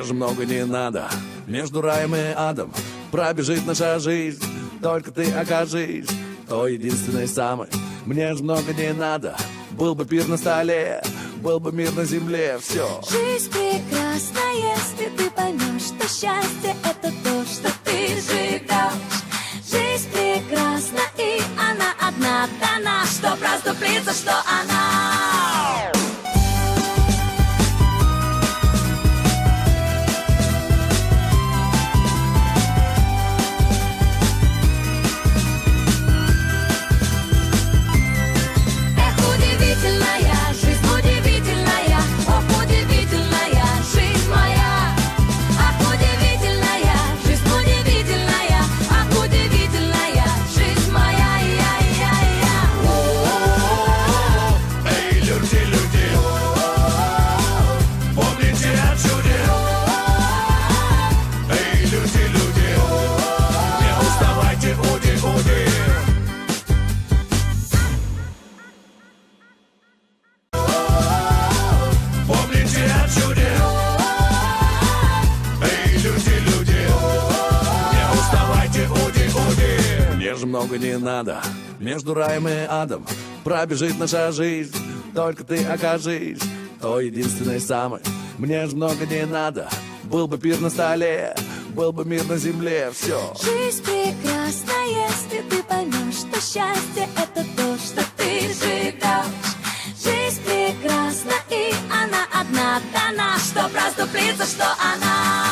же много не надо. Между раем и адом пробежит наша жизнь. Только ты окажись той единственной самой. Мне же много не надо. Был бы пир на столе, был бы мир на земле, все. Жизнь прекрасна, если ты поймешь, что счастье — это то, что ты живешь. Жизнь прекрасна, и она одна дана, чтоб расступиться, что она. Много не надо. Между раем и адом пробежит наша жизнь. Только ты окажись той единственной самой. Мне же много не надо. Был бы пир на столе, был бы мир на земле, все. Жизнь прекрасна, если ты поймешь, что счастье — это то, что ты живешь. Жизнь прекрасна, и она одна дана, чтоб расступиться, что она.